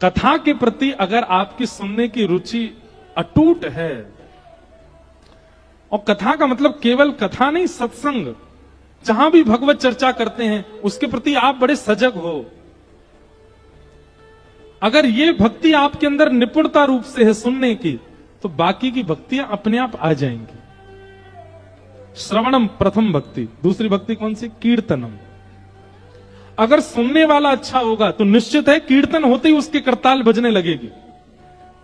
कथा के प्रति अगर आपकी सुनने की रुचि अटूट है, और कथा का मतलब केवल कथा नहीं, सत्संग, जहां भी भगवत चर्चा करते हैं उसके प्रति आप बड़े सजग हो, अगर ये भक्ति आपके अंदर निपुणता रूप से है सुनने की, तो बाकी की भक्तियां अपने आप आ जाएंगी। श्रवणम प्रथम भक्ति, दूसरी भक्ति कौन सी? कीर्तनम। अगर सुनने वाला अच्छा होगा तो निश्चित है कीर्तन होते ही उसके करताल बजने लगेगी,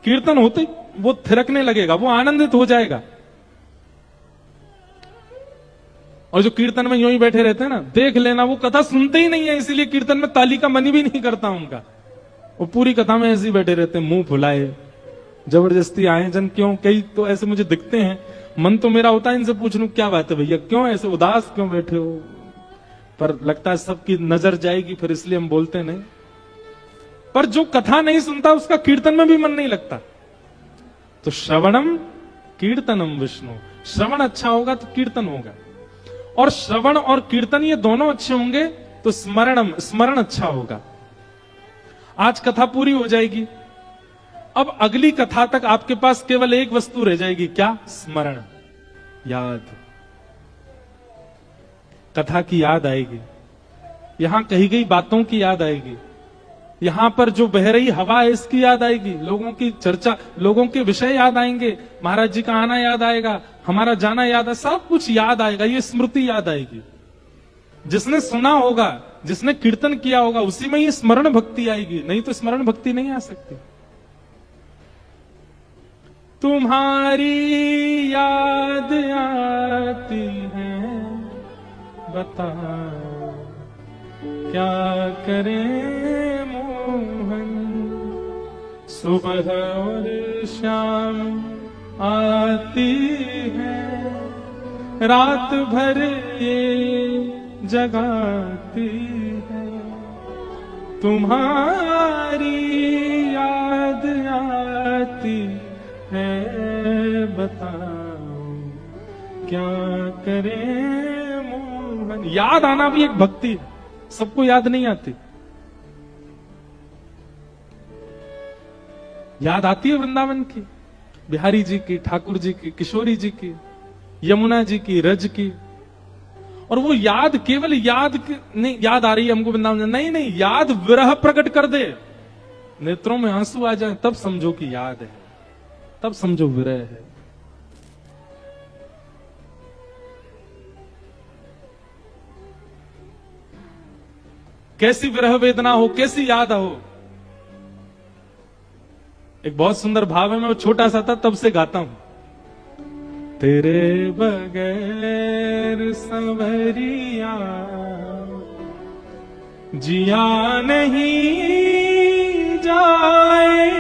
कीर्तन होते ही वो थिरकने लगेगा, वो आनंदित हो जाएगा। और जो कीर्तन में यूं ही बैठे रहते हैं ना, देख लेना वो कथा सुनते ही नहीं है, इसीलिए कीर्तन में ताली का मन भी नहीं करता उनका। वो पूरी कथा में ऐसे ही बैठे रहते हैं, मुंह फुलाए, जबरदस्ती आए जन। क्यों? कई तो ऐसे मुझे दिखते हैं, मन तो मेरा होता है इनसे पूछ लूं क्या बात है भैया, क्यों ऐसे उदास क्यों बैठे हो, पर लगता है सबकी नजर जाएगी फिर, इसलिए हम बोलते नहीं। पर जो कथा नहीं सुनता उसका कीर्तन में भी मन नहीं लगता। तो श्रवणम कीर्तनम विष्णु, श्रवण अच्छा होगा तो कीर्तन होगा, और श्रवण और कीर्तन ये दोनों अच्छे होंगे तो स्मरण अच्छा होगा। आज कथा पूरी हो जाएगी, अब अगली कथा तक आपके पास केवल एक वस्तु रह जाएगी, क्या? स्मरण, याद। कथा की याद आएगी, यहां कही गई बातों की याद आएगी, यहां पर जो बह रही हवा है इसकी याद आएगी, लोगों की चर्चा, लोगों के विषय याद आएंगे, महाराज जी का आना याद आएगा, हमारा जाना याद है, सब कुछ याद आएगा, ये स्मृति याद आएगी। जिसने सुना होगा, जिसने कीर्तन किया होगा, उसी में ही स्मरण भक्ति आएगी, नहीं तो स्मरण भक्ति नहीं आ सकती। तुम्हारी याद आती है, बताओ क्या करें मोहन, सुबह और शाम आती है, रात भर ये जगाती है, तुम्हारी याद आती है, बताओ क्या करें मोहन। याद आना भी एक भक्ति है, सबको याद नहीं आती। याद आती है वृंदावन की, बिहारी जी की, ठाकुर जी की, किशोरी जी की, यमुना जी की, रज की। और वो याद केवल याद नहीं, याद आ रही है हमको वृंदावन, नहीं नहीं, याद विरह प्रकट कर दे, नेत्रों में आंसू आ जाए, तब समझो कि याद है, तब समझो विरह है। कैसी विरह वेदना हो, कैसी याद हो। एक बहुत सुंदर भाव है, मैं वो छोटा सा था तब से गाता हूं। तेरे बगैर संवरिया जिया नहीं जाए,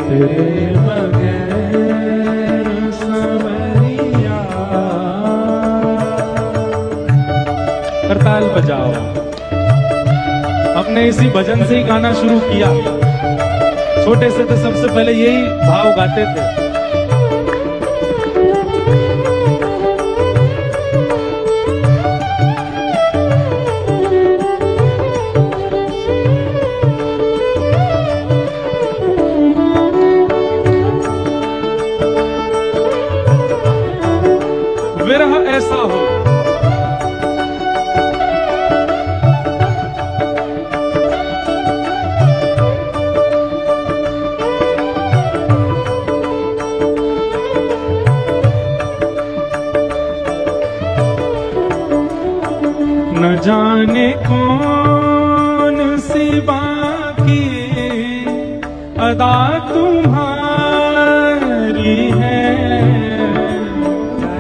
तेरे बगैर संवरिया। करताल बजाओ। हमने इसी भजन से ही गाना शुरू किया, छोटे से तो सबसे पहले यही भाव गाते थे। विरह ऐसा हो, न जाने कौन सी बाकी अदा तुम्हारी है,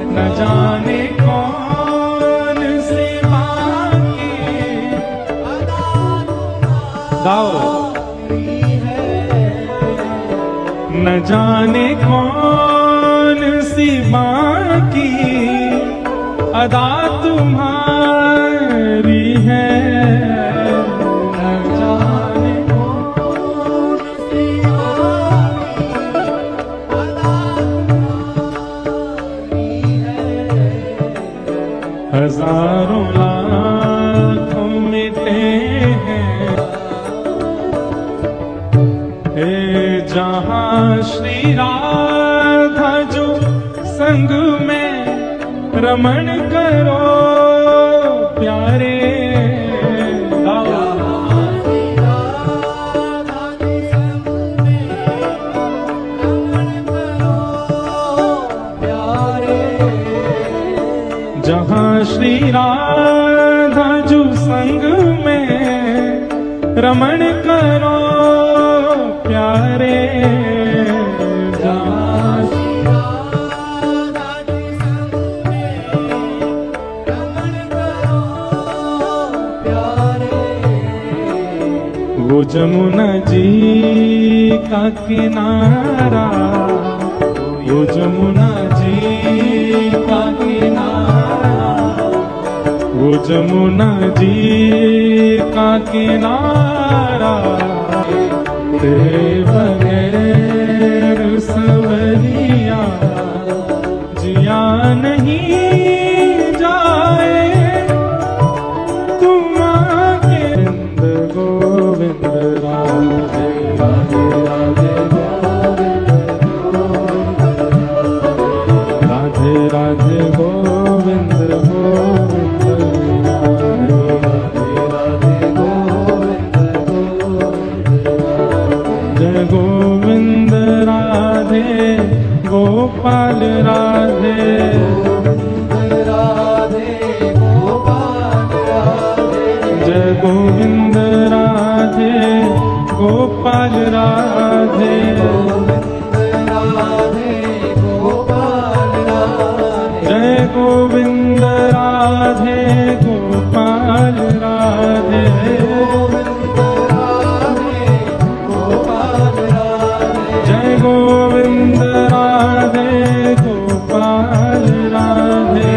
न जाने कौन सी बाकी अदा तुम्हारी है, न जाने कौन सी बाकी अदा तुम्हारी है, न जाने कौन सी बाकी अदा तुम्हारी है। हजारों लाखों मिटे हैं, हे जहां श्री राधा जो संग में रमण करो प्यारे। जहां श्री राधा जो संग में रमण करो प्यारे। जहां श्री राधा जो संग में रमण करो प्यारे। वो जमुना जी का किनारा, वो जमुना जी का किनारा, वो जमुना जी का किनारा, तेरे बगैर सवरिया जिया नहीं जाए। तुम आके गोविंद राधे राधे राधे राधे राधे गोविंद गोविंद जय गोविंद राधे गोपाल राधे जय गोविंद राधे गोपाल राधे जय गोविंद राधे गोपाल राधे जय गोविंद राधे गोपाल राधे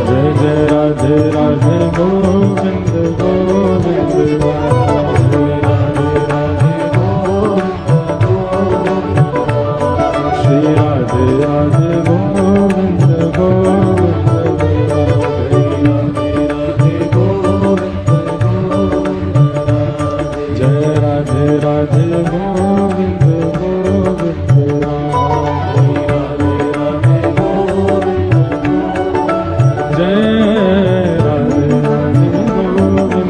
जय जय राधे राधे गोविंद गोविंद राधे राधे राधे राधे गोविंद गोविंद जय राधे राधे गोविंद गोविंद जय राधे राधे गोविंद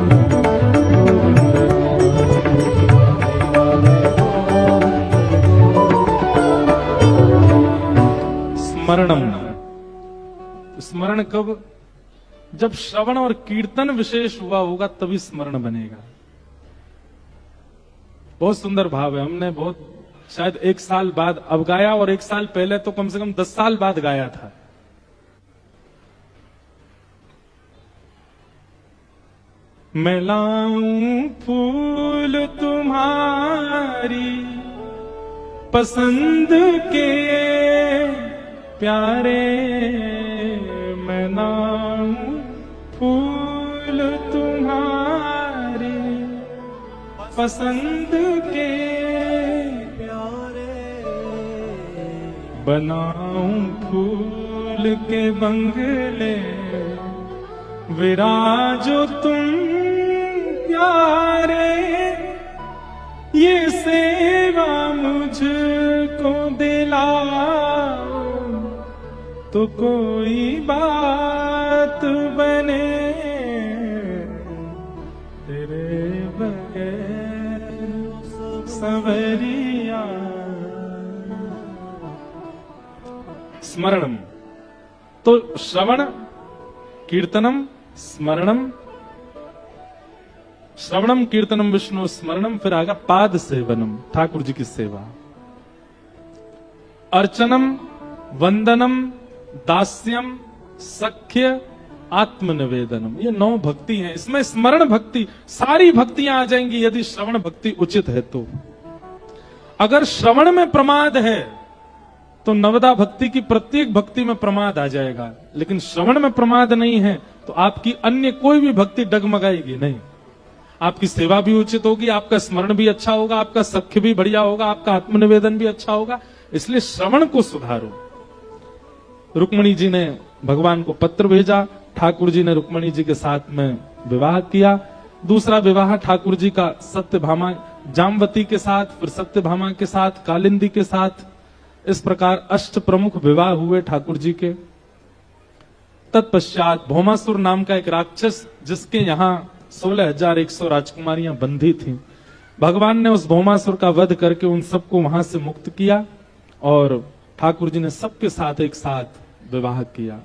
स्मरणम। स्मरण कब? जब श्रवण और कीर्तन विशेष हुआ होगा तभी स्मरण बनेगा। बहुत सुंदर भाव है। हमने बहुत शायद 1 साल बाद अब गाया, और 1 साल पहले तो कम से कम 10 साल बाद गाया था। मैं लाऊं फूल तुम्हारी पसंद के प्यारे, मैं लाऊं फूल तुम्हारी पसंद के प्यारे, बनाऊं फूल के बंगले विराजो तुम प्यारे। ये सेवा मुझको दिलाओ तो कोई बात बने, तेरे बगैर सवरिया। स्मरणम तो श्रवण कीर्तनम स्मरणम, श्रवणम कीर्तनम विष्णु स्मरणम, फिर आगा पाद सेवनम, ठाकुर जी की सेवा, अर्चनम वंदनम दास्यम सख्य आत्मनिवेदनम। ये 9 भक्ति हैं। इसमें स्मरण भक्ति, सारी भक्तियां आ जाएंगी यदि श्रवण भक्ति उचित है तो। अगर श्रवण में प्रमाद है तो नवदा भक्ति की प्रत्येक भक्ति में प्रमाद आ जाएगा, लेकिन श्रवण में प्रमाद नहीं है तो आपकी अन्य कोई भी भक्ति डगमगाएगी नहीं। आपकी सेवा भी उचित होगी, आपका स्मरण भी अच्छा होगा, आपका सख्य भी बढ़िया होगा, आपका आत्मनिवेदन भी अच्छा होगा। इसलिए श्रवण को सुधारो। रुक्मणी जी ने भगवान को पत्र भेजा, ठाकुर जी ने रुक्मणी जी के साथ में विवाह किया। दूसरा विवाह ठाकुर जी का सत्यभामा जामवती के साथ, फिर सत्यभामा के साथ, कालिंदी के साथ, इस प्रकार 8 प्रमुख विवाह हुए ठाकुर जी के। तत्पश्चात भौमासुर नाम का एक राक्षस, जिसके यहाँ 16,100 राजकुमारियां बंधी थीं, भगवान ने उस भौमासुर का वध करके उन सबको वहां से मुक्त किया और ठाकुर जी ने सबके साथ एक साथ विवाह किया।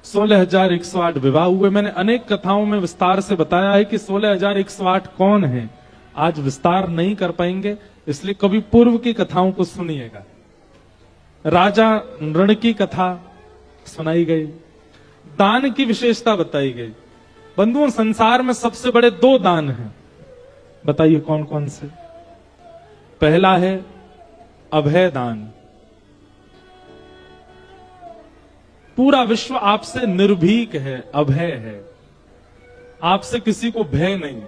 16,108 विवाह हुए। मैंने अनेक कथाओं में विस्तार से बताया है कि 16,108 कौन है, आज विस्तार नहीं कर पाएंगे, इसलिए कभी पूर्व की कथाओं को सुनिएगा। राजा नृण की कथा सुनाई गई, दान की विशेषता बताई गई। बंधुओं, संसार में सबसे बड़े 2 दान हैं, बताइए कौन कौन से? पहला है अभय दान। पूरा विश्व आपसे निर्भीक है, अभय है, आपसे किसी को भय नहीं।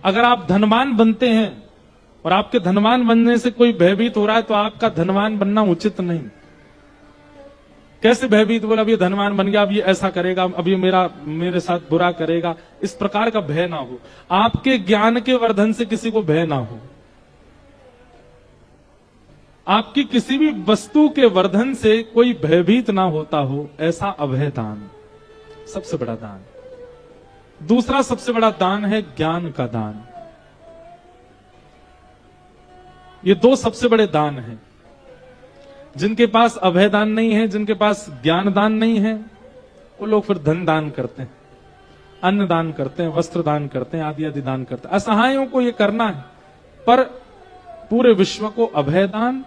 अगर आप धनवान बनते हैं और आपके धनवान बनने से कोई भयभीत हो रहा है तो आपका धनवान बनना उचित नहीं। कैसे भयभीत? बोला अब ये धनवान बन गया, अब ये ऐसा करेगा, अब ये मेरे साथ बुरा करेगा, इस प्रकार का भय ना हो। आपके ज्ञान के वर्धन से किसी को भय ना हो, आपकी किसी भी वस्तु के वर्धन से कोई भयभीत ना होता हो, ऐसा अभय दान सबसे बड़ा दान। दूसरा सबसे बड़ा दान है ज्ञान का दान। ये 2 सबसे बड़े दान हैं। जिनके पास अभय दान नहीं है, जिनके पास ज्ञान दान नहीं है, वो लोग फिर धन दान करते हैं, अन्न दान करते हैं, वस्त्र दान करते हैं, आदि आदि दान करते हैं। असहायों को ये करना है, पर पूरे विश्व को अभय दान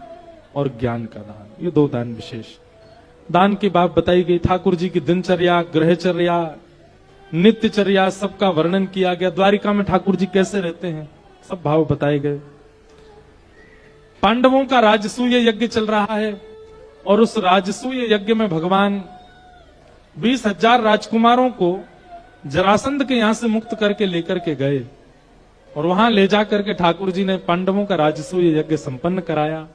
और ज्ञान का दान, ये 2 दान विशेष। दान की बात बताई गई। ठाकुर जी की दिनचर्या, ग्रहचर्या, नित्यचर्या, सबका वर्णन किया गया। द्वारिका में ठाकुर जी कैसे रहते हैं, सब भाव बताए गए। पांडवों का राजसूय यज्ञ चल रहा है और उस राजसूय यज्ञ में भगवान 20,000 राजकुमारों को जरासंध के यहां से मुक्त करके लेकर के गए और वहां ले जाकर के ठाकुर जी ने पांडवों का राजसूय यज्ञ संपन्न कराया।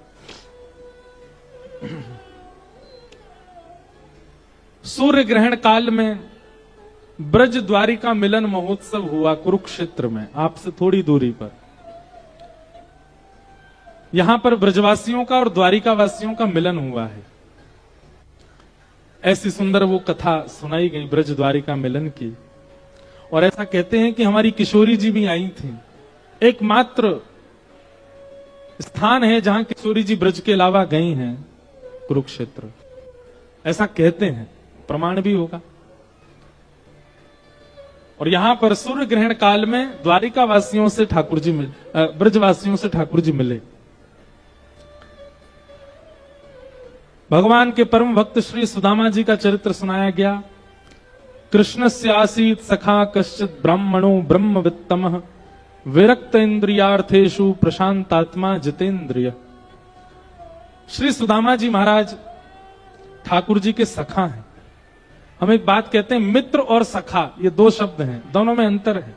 सूर्य ग्रहण काल में ब्रज द्वारिका मिलन महोत्सव हुआ कुरुक्षेत्र में, आपसे थोड़ी दूरी पर। यहां पर ब्रजवासियों का और द्वारिका वासियों का मिलन हुआ है। ऐसी सुंदर वो कथा सुनाई गई ब्रज द्वारिका मिलन की। और ऐसा कहते हैं कि हमारी किशोरी जी भी आई थी। एकमात्र स्थान है जहां किशोरी जी ब्रज के अलावा गई हैं, कुरुक्षेत्र, ऐसा कहते हैं, प्रमाण भी होगा। और यहां पर सूर्य ग्रहण काल में द्वारिका वासियों से ठाकुर जी ब्रजवासियों से ठाकुर जी मिले। भगवान के परम भक्त श्री सुदामा जी का चरित्र सुनाया गया। कृष्णस्य आसीत सखा कश्चित ब्राह्मणो ब्रह्मवित्तमः विरक्त इंद्रियार्थेषु प्रशांतात्मा जितेंद्रिय। श्री सुदामा जी महाराज ठाकुर जी के सखा हैं। हम एक बात कहते हैं, मित्र और सखा, ये 2 शब्द हैं, दोनों में अंतर है।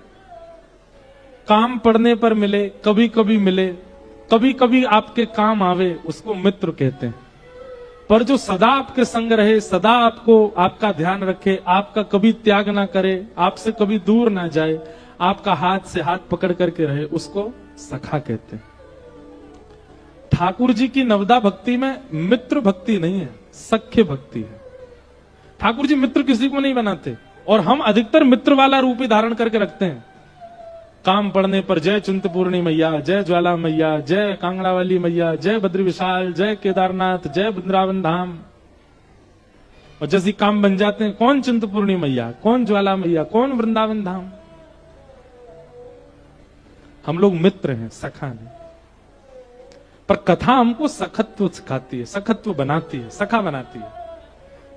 काम पड़ने पर मिले, कभी कभी मिले, कभी कभी आपके काम आवे, उसको मित्र कहते हैं। पर जो सदा आपके संग रहे, सदा आपको आपका ध्यान रखे, आपका कभी त्याग ना करे, आपसे कभी दूर ना जाए, आपका हाथ से हाथ पकड़ करके रहे, उसको सखा कहते हैं। ठाकुर जी की नवदा भक्ति में मित्र भक्ति नहीं है, सख्य भक्ति है। ठाकुर जी मित्र किसी को नहीं बनाते और हम अधिकतर मित्र वाला रूप ही धारण करके रखते हैं। काम पड़ने पर जय चिंतपूर्णी मैया, जय ज्वाला मैया, जय कांगड़ा वाली मैया, जय बद्री विशाल, जय केदारनाथ, जय वृंदावन धाम। और जैसे काम बन जाते हैं, कौन चिंतपूर्णी मैया, कौन ज्वाला मैया, कौन वृंदावन धाम। हम लोग मित्र हैं, सखा नहीं। पर कथा हमको सखत्व सिखाती है, सखत्व बनाती है, सखा बनाती है।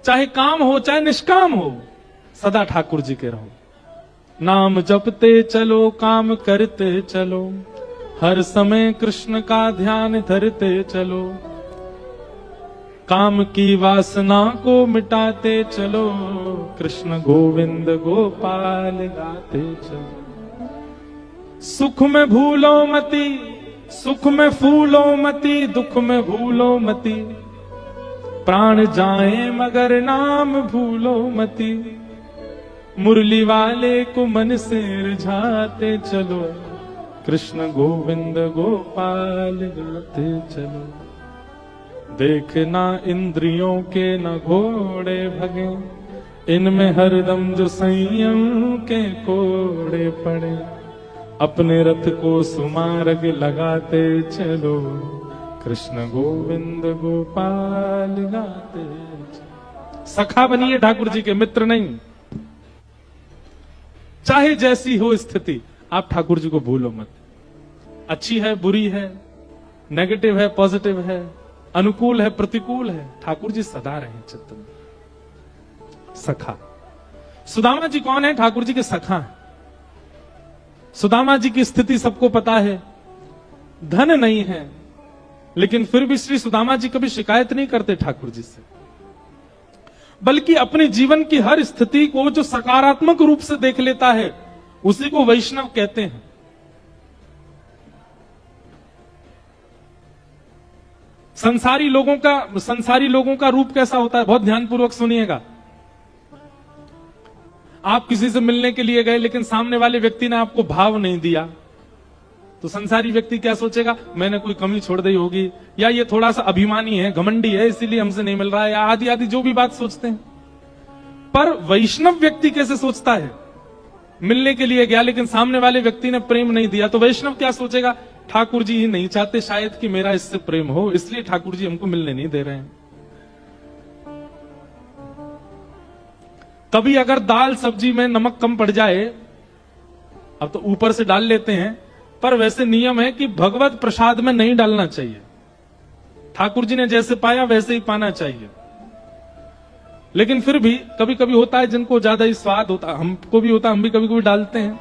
चाहे काम हो चाहे निष्काम हो, सदा ठाकुर जी के रहो। नाम जपते चलो, काम करते चलो, हर समय कृष्ण का ध्यान धरते चलो। काम की वासना को मिटाते चलो, कृष्ण गोविंद गोपाल गाते चलो। सुख में भूलो मती, सुख में फूलो मती, दुख में भूलो मती। प्राण जाए मगर नाम भूलो मती, मुरली वाले को मन से रिझाते चलो, कृष्ण गोविंद गोपाल गाते चलो। देखना इंद्रियों के न घोड़े भगे, इनमें हरदम जो संयम के कोड़े पड़े, अपने रथ को सुमार्ग लगाते चलो, कृष्ण गोविंद गोपाल गाते चलो। सखा बनिए ठाकुर जी के, मित्र नहीं। चाहे जैसी हो स्थिति, आप ठाकुर जी को भूलो मत। अच्छी है, बुरी है, नेगेटिव है, पॉजिटिव है, अनुकूल है, प्रतिकूल है, ठाकुर जी सदा रहे चित्त में। सखा। सुदामा जी कौन है? ठाकुर जी के सखा हैं। सुदामा जी की स्थिति सबको पता है, धन नहीं है, लेकिन फिर भी श्री सुदामा जी कभी शिकायत नहीं करते ठाकुर जी से, बल्कि अपने जीवन की हर स्थिति को जो सकारात्मक रूप से देख लेता है, उसी को वैष्णव कहते हैं। संसारी लोगों का रूप कैसा होता है? बहुत ध्यानपूर्वक सुनिएगा। आप किसी से मिलने के लिए गए, लेकिन सामने वाले व्यक्ति ने आपको भाव नहीं दिया, तो संसारी व्यक्ति क्या सोचेगा? मैंने कोई कमी छोड़ दी होगी, या ये थोड़ा सा अभिमानी है, घमंडी है, इसीलिए हमसे नहीं मिल रहा है, या आदि आदि जो भी बात सोचते हैं। पर वैष्णव व्यक्ति कैसे सोचता है? मिलने के लिए गया, लेकिन सामने वाले व्यक्ति ने प्रेम नहीं दिया, तो वैष्णव क्या सोचेगा? ठाकुर जी ही नहीं चाहते शायद कि मेरा इससे प्रेम हो, इसलिए ठाकुर जी हमको मिलने नहीं दे रहे हैं। कभी अगर दाल सब्जी में नमक कम पड़ जाए, अब तो ऊपर से डाल लेते हैं, पर वैसे नियम है कि भगवत प्रसाद में नहीं डालना चाहिए। ठाकुर जी ने जैसे पाया वैसे ही पाना चाहिए। लेकिन फिर भी कभी कभी होता है जिनको ज्यादा ही स्वाद होता, हमको भी होता, हम भी कभी कभी डालते हैं।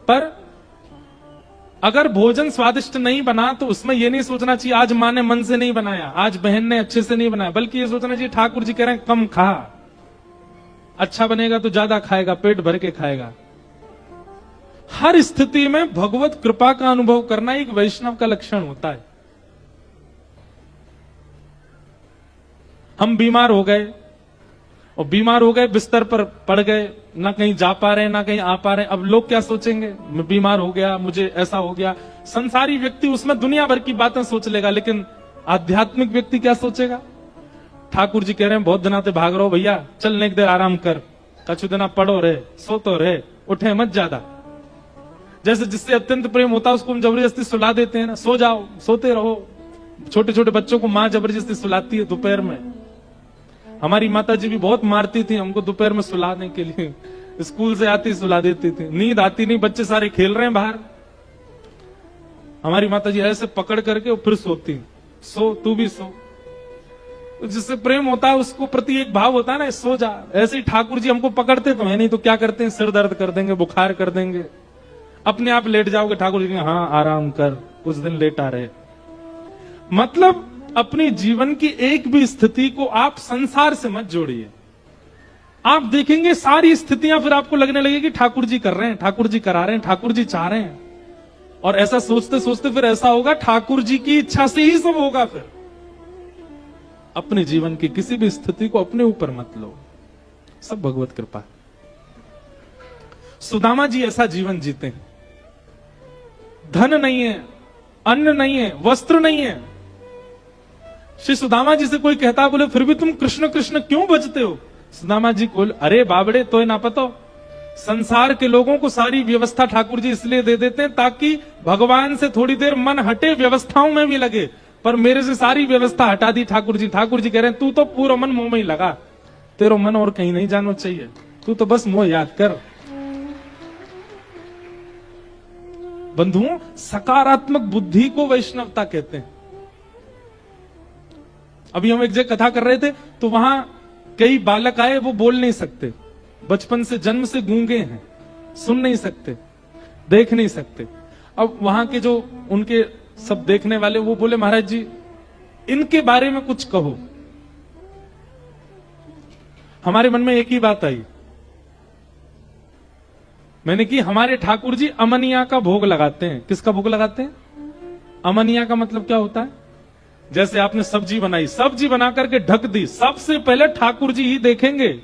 पर अगर भोजन स्वादिष्ट नहीं बना तो उसमें यह नहीं सोचना चाहिए आज माँ ने मन से नहीं बनाया, आज बहन ने अच्छे से नहीं बनाया, बल्कि ये सोचना चाहिए ठाकुर जी कह रहे हैं कम खा, अच्छा बनेगा तो ज्यादा खाएगा, पेट भर के खाएगा। हर स्थिति में भगवत कृपा का अनुभव करना एक वैष्णव का लक्षण होता है। हम बीमार हो गए, और बीमार हो गए, बिस्तर पर पड़ गए, ना कहीं जा पा रहे ना कहीं आ पा रहे। अब लोग क्या सोचेंगे? मैं बीमार हो गया, मुझे ऐसा हो गया। संसारी व्यक्ति उसमें दुनिया भर की बातें सोच लेगा, लेकिन आध्यात्मिक व्यक्ति क्या सोचेगा? ठाकुर जी कह रहे हैं बहुत दिना से भाग रहो भैया, चलने एक देर आराम कर, कछु दिना पड़ो रहे, सोतो रहे, उठे मत ज्यादा। जैसे जिससे अत्यंत प्रेम होता है उसको हम जबरदस्ती सुला देते हैं ना, सो जाओ, सोते रहो। छोटे छोटे बच्चों को माँ जबरदस्ती सुलाती है दोपहर में। हमारी माता जी भी बहुत मारती थी हमको दोपहर में सुलाने के लिए, स्कूल से आती सुला देती थी, नींद आती नहीं, बच्चे सारे खेल रहे हैं बाहर, हमारी माता जी ऐसे पकड़ करके फिर सोती, सो तू भी सो। जिससे प्रेम होता है उसको प्रति एक भाव होता है ना, सो जा। ऐसे ही ठाकुर जी हमको पकड़ते तो है नहीं, तो क्या करते हैं? सिर दर्द कर देंगे, बुखार कर देंगे, अपने आप लेट जाओगे, ठाकुर जी हाँ आराम कर, कुछ दिन लेटा रहे। मतलब अपने जीवन की एक भी स्थिति को आप संसार से मत जोड़िए। आप देखेंगे सारी स्थितियां फिर आपको लगने लगेगी ठाकुर जी कर रहे हैं, ठाकुर जी करा रहे हैं, ठाकुर जी चाह रहे हैं। और ऐसा सोचते सोचते फिर ऐसा होगा ठाकुर जी की इच्छा से ही सब होगा। फिर अपने जीवन की किसी भी स्थिति को अपने ऊपर मत लो, सब भगवत कृपा। सुदामा जी ऐसा जीवन जीते हैं। धन नहीं है, अन्न नहीं है, वस्त्र नहीं है। श्री सुदामा जी से कोई कहता, बोले फिर भी तुम कृष्ण कृष्ण क्यों बजते हो? सुदामा जी को, अरे बाबड़े तो ना पतो, संसार के लोगों को सारी व्यवस्था ठाकुर जी इसलिए दे देते हैं ताकि भगवान से थोड़ी देर मन हटे, व्यवस्थाओं में भी लगे। पर मेरे से सारी व्यवस्था हटा दी ठाकुर जी। ठाकुर जी कह रहे हैं तू तो पूरा मन मुंह में ही लगा, तेरा मन और कहीं नहीं जाना चाहिए, तू तो बस मुंह याद कर। बंधुओं, सकारात्मक बुद्धि को वैष्णवता कहते हैं। अभी हम एक जगह कथा कर रहे थे तो वहां कई बालक आए, वो बोल नहीं सकते, बचपन से जन्म से गूंगे हैं, सुन नहीं सकते, देख नहीं सकते। अब वहां के जो उनके सब देखने वाले वो बोले महाराज जी इनके बारे में कुछ कहो। हमारे मन में एक ही बात आई, मैंने कि हमारे ठाकुर जी अमनिया का भोग लगाते हैं। किसका भोग लगाते हैं? अमनिया का मतलब क्या होता है? जैसे आपने सब्जी बनाई, सब्जी बना करके ढक दी, सबसे पहले ठाकुर जी ही देखेंगे।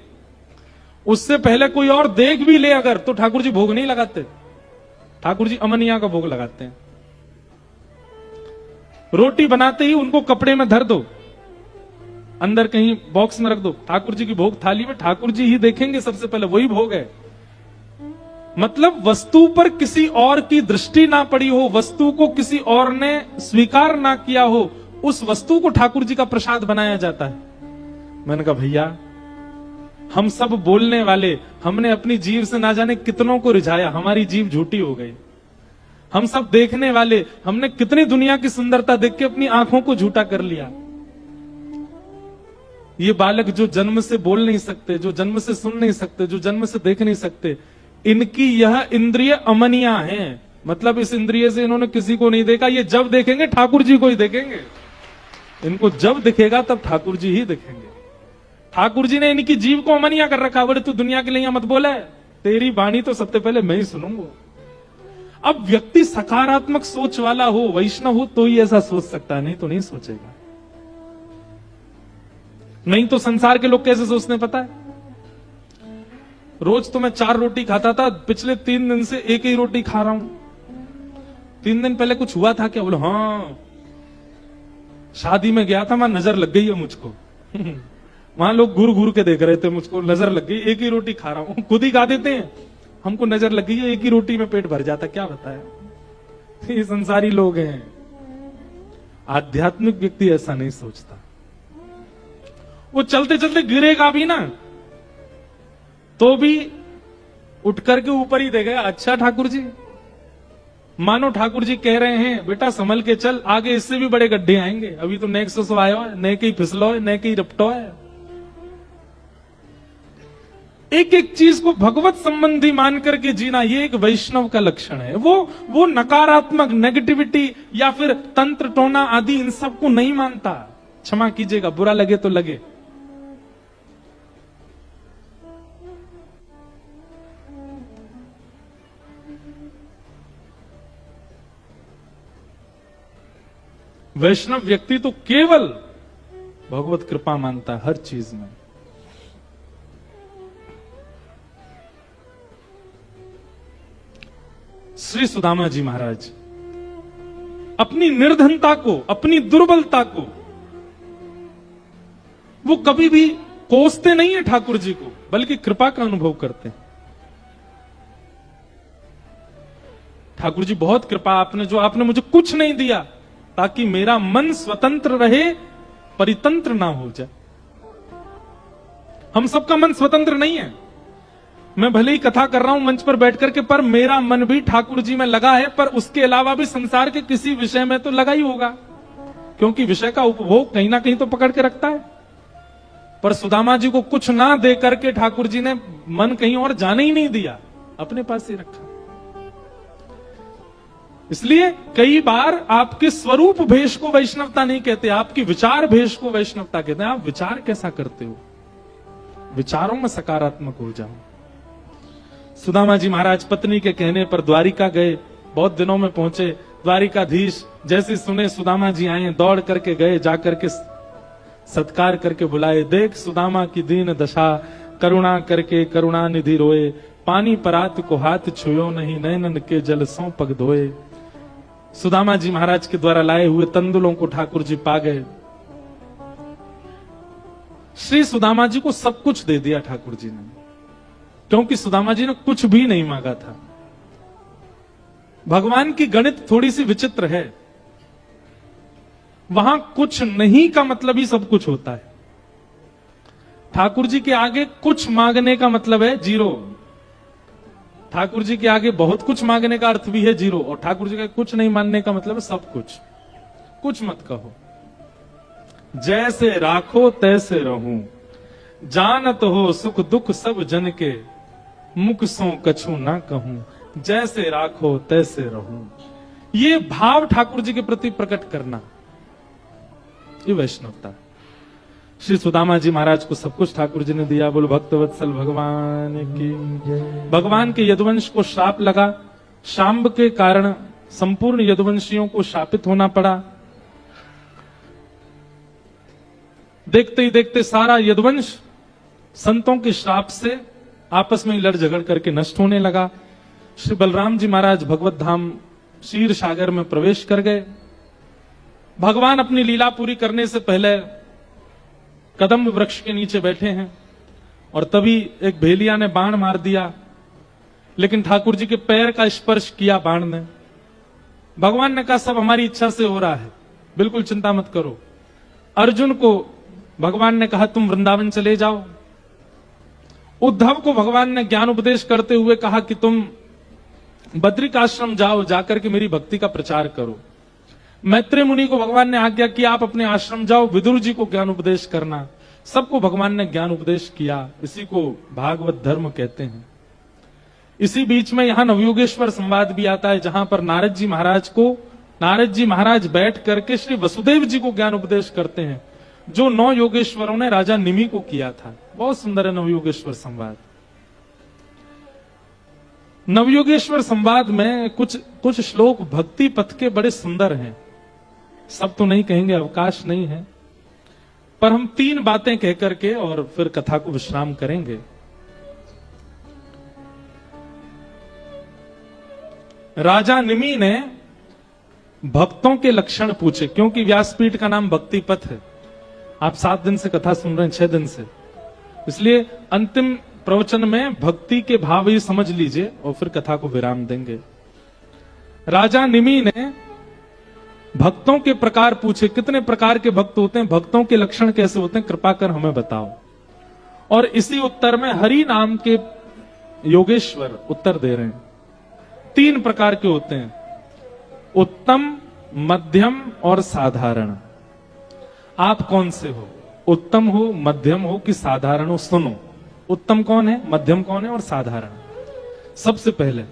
उससे पहले कोई और देख भी ले अगर, तो ठाकुर जी भोग नहीं लगाते। ठाकुर जी अमनिया का भोग लगाते हैं। रोटी बनाते ही उनको कपड़े में धर दो, अंदर कहीं बॉक्स में रख दो, ठाकुर जी की भोग थाली में ठाकुर जी ही देखेंगे सबसे पहले, वही भोग है। मतलब वस्तु पर किसी और की दृष्टि ना पड़ी हो, वस्तु को किसी और ने स्वीकार ना किया हो, उस वस्तु को ठाकुर जी का प्रसाद बनाया जाता है। मैंने कहा भैया, हम सब बोलने वाले, हमने अपनी जीभ से ना जाने कितनों को रिझाया, हमारी जीभ झूठी हो गई। हम सब देखने वाले, हमने कितनी दुनिया की सुंदरता देख के अपनी आंखों को झूठा कर लिया। ये बालक जो जन्म से बोल नहीं सकते, जो जन्म से सुन नहीं सकते, जो जन्म से देख नहीं सकते, इनकी यह इंद्रिय अमनिया है। मतलब इस इंद्रिय से इन्होंने किसी को नहीं देखा, ये जब देखेंगे ठाकुर जी को ही देखेंगे। इनको जब दिखेगा तब ठाकुर जी ही दिखेंगे। ठाकुर जी ने इनकी जीव को अमनिया कर रखा, बोले तू दुनिया के लिए मत बोला है, तेरी वाणी तो सबसे पहले मैं ही सुनूंगा। अब व्यक्ति सकारात्मक सोच वाला हो, वैष्णव हो, तो ही ऐसा सोच सकता है, नहीं तो नहीं सोचेगा। नहीं तो संसार के लोग कैसे सोचते हैं पता है? रोज तो मैं 4 रोटी खाता था, पिछले 3 दिन से एक ही रोटी खा रहा हूं। 3 दिन पहले कुछ हुआ था क्या? बोले हाँ, शादी में गया था, वहां नजर लग गई है मुझको। वहां लोग घूर घूर के देख रहे थे, मुझको नजर लग गई, एक ही रोटी खा रहा हूं। खुद ही खा देते हैं, हमको नजर लग गई है, एक ही रोटी में पेट भर जाता, क्या बताया। ये संसारी लोग हैं। आध्यात्मिक व्यक्ति ऐसा नहीं सोचता। वो चलते चलते गिरेगा भी ना, तो भी उठ करके ऊपर ही देखेगा, अच्छा ठाकुर जी, मानो ठाकुर जी कह रहे हैं बेटा संभल के चल, आगे इससे भी बड़े गड्ढे आएंगे, अभी तो नेक्सस आयो है, नए कहीं फिसलो है, नए कहीं रपटो है। एक एक चीज को भगवत संबंधी मान करके जीना, ये एक वैष्णव का लक्षण है। वो नकारात्मक नेगेटिविटी या फिर तंत्र टोना आदि इन सब को नहीं मानता। क्षमा कीजिएगा, बुरा लगे तो लगे। वैष्णव व्यक्ति तो केवल भगवत कृपा मानता है हर चीज में। श्री सुदामा जी महाराज अपनी निर्धनता को, अपनी दुर्बलता को, वो कभी भी कोसते नहीं है ठाकुर जी को, बल्कि कृपा का अनुभव करते हैं। ठाकुर जी बहुत कृपा, आपने मुझे कुछ नहीं दिया ताकि मेरा मन स्वतंत्र रहे, परितंत्र ना हो जाए। हम सबका मन स्वतंत्र नहीं है। मैं भले ही कथा कर रहा हूं मंच पर बैठ करके, पर मेरा मन भी ठाकुर जी में लगा है, पर उसके अलावा भी संसार के किसी विषय में तो लगा ही होगा, क्योंकि विषय का उपभोग कहीं ना कहीं तो पकड़ के रखता है। पर सुदामा जी को कुछ ना दे करके ठाकुर जी ने मन कहीं और जाने ही नहीं दिया, अपने पास ही रखा। इसलिए कई बार आपके स्वरूप भेष को वैष्णवता नहीं कहते, आपकी विचार भेष को वैष्णवता कहते हैं। आप विचार कैसा करते हो, विचारों में सकारात्मक हो जाओ। सुदामा जी महाराज पत्नी के कहने पर द्वारिका गए, बहुत दिनों में पहुंचे। द्वारिकाधीश जैसे सुने सुदामा जी आए, दौड़ करके गए, जाकर के सत्कार करके बुलाए। देख सुदामा की दीन दशा, करुणा करके करुणा निधि रोए, पानी परात को हाथ छुयो नहीं, नैनन के जल सौ पग धोए। सुदामा जी महाराज के द्वारा लाए हुए तंदुलों को ठाकुर जी पा गए। श्री सुदामा जी को सब कुछ दे दिया ठाकुर जी ने, क्योंकि सुदामा जी ने कुछ भी नहीं मांगा था। भगवान की गणित थोड़ी सी विचित्र है, वहां कुछ नहीं का मतलब ही सब कुछ होता है। ठाकुर जी के आगे कुछ मांगने का मतलब है जीरो, ठाकुर जी के आगे बहुत कुछ मांगने का अर्थ भी है जीरो, और ठाकुर जी का कुछ नहीं मानने का मतलब है सब कुछ। कुछ मत कहो, जैसे राखो तैसे रहूं, जानत हो सुख दुख सब जन के, मुख सो कछु ना कहूं, जैसे राखो तैसे रहूं। ये भाव ठाकुर जी के प्रति प्रकट करना, ये वैष्णवता। श्री सुदामा जी महाराज को सब कुछ ठाकुर जी ने दिया। बोलो भक्तवत्सल भगवान की। भगवान के यदुवंश को श्राप लगा, शांब के कारण संपूर्ण यदुवंशियों को शापित होना पड़ा। देखते ही देखते सारा यदुवंश संतों के श्राप से आपस में लड़ झगड़ करके नष्ट होने लगा। श्री बलराम जी महाराज भगवत धाम क्षीर सागर में प्रवेश कर गए। भगवान अपनी लीला पूरी करने से पहले कदम्ब वृक्ष के नीचे बैठे हैं और तभी एक भेलिया ने बाण मार दिया, लेकिन ठाकुर जी के पैर का स्पर्श किया बाण ने। भगवान ने कहा सब हमारी इच्छा से हो रहा है, बिल्कुल चिंता मत करो। अर्जुन को भगवान ने कहा तुम वृंदावन चले जाओ। उद्धव को भगवान ने ज्ञान उपदेश करते हुए कहा कि तुम बद्रिक आश्रम जाओ, जाकर के मेरी भक्ति का प्रचार करो। मैत्रेय मुनि को भगवान ने आज्ञा किया आप अपने आश्रम जाओ, विदुर जी को ज्ञान उपदेश करना। सबको भगवान ने ज्ञान उपदेश किया। इसी को भागवत धर्म कहते हैं। इसी बीच में यहां नवयोगेश्वर संवाद भी आता है, जहां पर नारद जी महाराज बैठ करके श्री वसुदेव जी को ज्ञान उपदेश करते हैं, जो 9 योगेश्वरों ने राजा निमि को किया था। बहुत सुंदर है नवयोगेश्वर संवाद। नवयोगेश्वर संवाद में कुछ श्लोक भक्ति पथ के बड़े सुंदर हैं। सब तो नहीं कहेंगे, अवकाश नहीं है, पर हम 3 बातें कह करके और फिर कथा को विश्राम करेंगे। राजा निमि ने भक्तों के लक्षण पूछे, क्योंकि व्यासपीठ का नाम भक्ति पथ है। आप 7 दिन से कथा सुन रहे हैं, 6 दिन से, इसलिए अंतिम प्रवचन में भक्ति के भाव ही समझ लीजिए और फिर कथा को विराम देंगे। राजा निमि ने भक्तों के प्रकार पूछे, कितने प्रकार के भक्त होते हैं, भक्तों के लक्षण कैसे होते हैं, कृपा कर हमें बताओ। और इसी उत्तर में हरि नाम के योगेश्वर उत्तर दे रहे हैं। 3 प्रकार के होते हैं, उत्तम, मध्यम और साधारण। आप कौन से हो, उत्तम हो, मध्यम हो कि साधारण हो? सुनो, उत्तम कौन है, मध्यम कौन है और साधारण। सबसे पहले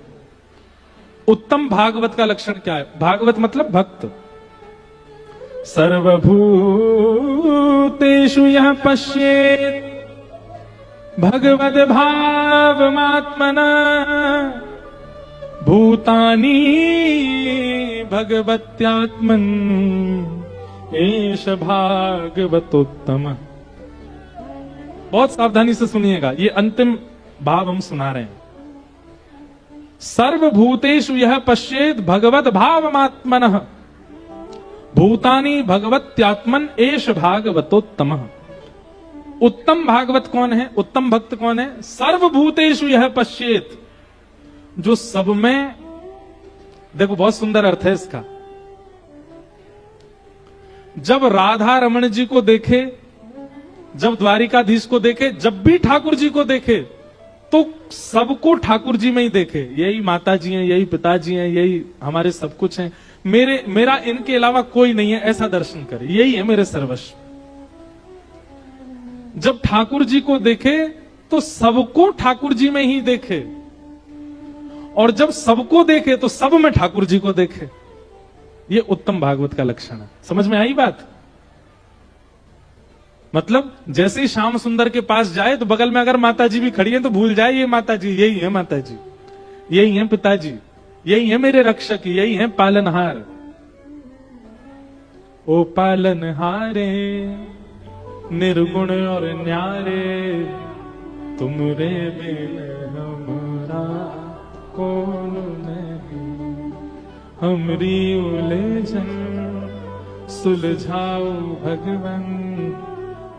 उत्तम भागवत का लक्षण क्या है? भागवत मतलब भक्त। सर्वभूतेषु यः पश्येत् भगवद् भावमात्मना भूतानि भगवत्यात्मन् एष भागवतोत्तम। बहुत सावधानी से सुनिएगा, ये अंतिम भाव हम सुना रहे हैं। सर्वभूतेषु यः पश्येत् भगवद् भावमात्मनः भूतानि भगवत्यात्मन एष भागवतोत्तम। उत्तम भागवत कौन है, उत्तम भक्त कौन है? सर्वभूतेषु यः पश्येत्, जो सब में, देखो बहुत सुंदर अर्थ है इसका। जब राधा रमण जी को देखे, जब द्वारिकाधीश को देखे, जब भी ठाकुर जी को देखे, तो सबको ठाकुर जी में ही देखे। यही माता जी हैं, यही पिताजी हैं, यही हमारे सब कुछ हैं, मेरा इनके अलावा कोई नहीं है, ऐसा दर्शन करे, यही है मेरे सर्वस्व। जब ठाकुर जी को देखे तो सबको ठाकुर जी में ही देखे, और जब सबको देखे तो सब में ठाकुर जी को देखे। ये उत्तम भागवत का लक्षण है। समझ में आई बात? मतलब जैसे ही श्याम सुंदर के पास जाए तो बगल में अगर माता जी भी खड़ी है तो भूल जाए ये माता जी, यही है माता जी, यही है पिताजी, यही है मेरे रक्षक, यही है पालनहार। ओ पालनहारे निर्गुण और न्यारे, तुमरे बिन हमरा कौन नहीं, हमरी उलझन सुलझाओ भगवन,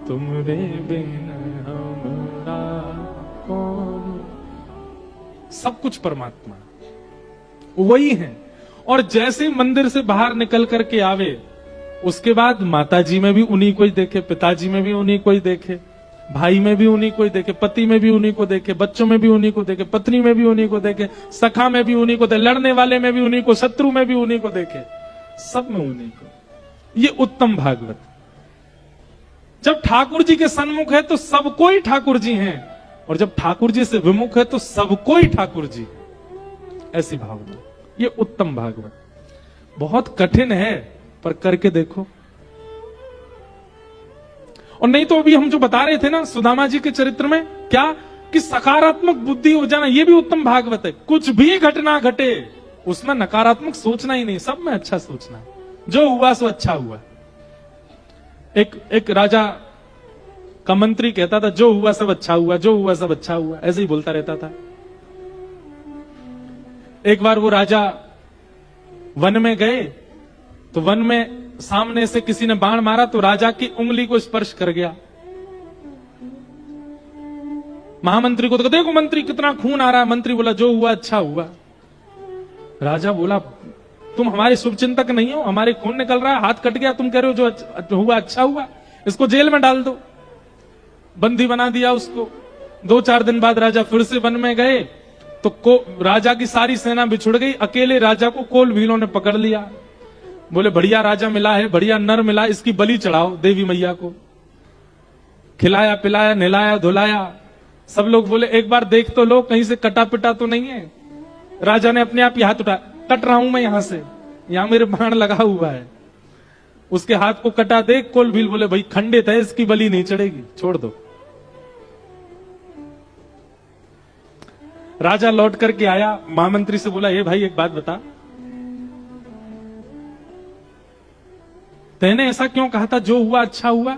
तुमरे बिन हमरा कौन। सब कुछ परमात्मा वही है। और जैसे मंदिर से बाहर निकल करके आवे, उसके बाद माता जी में भी उन्हीं को ही देखे, पिताजी में भी उन्हीं को ही देखे, भाई में भी उन्हीं को ही देखे, पति में भी उन्हीं को देखे, बच्चों में भी उन्हीं को देखे, पत्नी में भी उन्हीं को देखे, सखा में भी उन्हीं को देखे, लड़ने वाले में भी उन्हीं को, शत्रु में भी उन्हीं को देखे, सब में उन्हीं को। ये उत्तम भागवत। जब ठाकुर जी के सन्मुख है तो सबको ही ठाकुर जी हैं, और जब ठाकुर जी से विमुख है तो सबको ही ठाकुर जी, ऐसी भावना। ये उत्तम भागवत। बहुत कठिन है पर करके देखो। और नहीं तो अभी हम जो बता रहे थे ना सुदामा जी के चरित्र में, क्या कि सकारात्मक बुद्धि हो जाना, ये भी उत्तम भागवत है। कुछ भी घटना घटे उसमें नकारात्मक सोचना ही नहीं, सब में अच्छा सोचना है। जो हुआ सो अच्छा हुआ। एक राजा का मंत्री कहता था जो हुआ सब अच्छा हुआ, जो हुआ सब अच्छा हुआ, ऐसे ही बोलता रहता था। एक बार वो राजा वन में गए तो वन में सामने से किसी ने बाण मारा तो राजा की उंगली को स्पर्श कर गया। महामंत्री को तो देखो मंत्री कितना खून आ रहा है। मंत्री बोला जो हुआ अच्छा हुआ। राजा बोला तुम हमारे शुभचिंतक नहीं हो, हमारे खून निकल रहा है, हाथ कट गया, तुम कह रहे हो जो हुआ अच्छा हुआ, इसको जेल में डाल दो। बंदी बना दिया उसको। 2-4 दिन बाद राजा फिर से वन में गए तो राजा की सारी सेना बिछुड़ गई, अकेले राजा को कोल भीलों ने पकड़ लिया। बोले बढ़िया राजा मिला है, बढ़िया नर मिला, इसकी बलि चढ़ाओ देवी मैया को। खिलाया पिलाया नहलाया धुलाया। सब लोग बोले एक बार देख तो लो कहीं से कटा पिटा तो नहीं है। राजा ने अपने आप ही हाथ उठाया, कट रहा हूं मैं यहां से, यहां मेरे बाण लगा हुआ है। उसके हाथ को कटा देख कोल भील बोले भाई खंडित है, इसकी बलि नहीं चढ़ेगी, छोड़ दो। राजा लौट करके आया, महामंत्री से बोला ये भाई एक बात बता, तैने ऐसा क्यों कहा था जो हुआ अच्छा हुआ?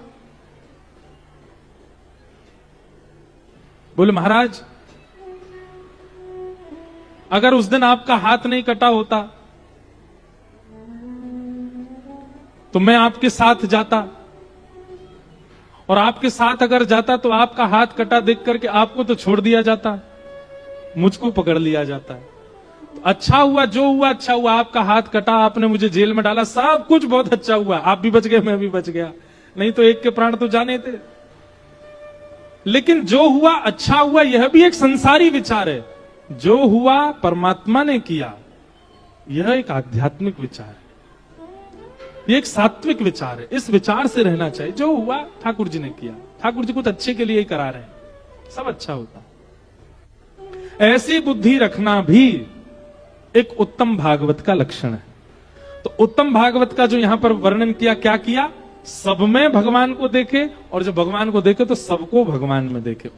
बोले महाराज अगर उस दिन आपका हाथ नहीं कटा होता तो मैं आपके साथ जाता, और आपके साथ अगर जाता तो आपका हाथ कटा देख करके आपको तो छोड़ दिया जाता, मुझको पकड़ लिया जाता है। तो अच्छा हुआ जो हुआ अच्छा हुआ, आपका हाथ कटा, आपने मुझे जेल में डाला, सब कुछ बहुत अच्छा हुआ। आप भी बच गए, मैं भी बच गया, नहीं तो एक के प्राण तो जाने थे। लेकिन जो हुआ अच्छा हुआ यह भी एक संसारी विचार है, जो हुआ परमात्मा ने किया यह एक आध्यात्मिक विचार है, यह एक सात्विक विचार है। इस विचार से रहना चाहिए। जो हुआ ठाकुर जी ने किया, ठाकुर जी कुछ अच्छे के लिए ही करा रहे हैं, सब अच्छा होता। ऐसी बुद्धि रखना भी एक उत्तम भागवत का लक्षण है। तो उत्तम भागवत का जो यहां पर वर्णन किया, क्या किया? सब में भगवान को देखे, और जब भगवान को देखे तो सबको भगवान में देखे।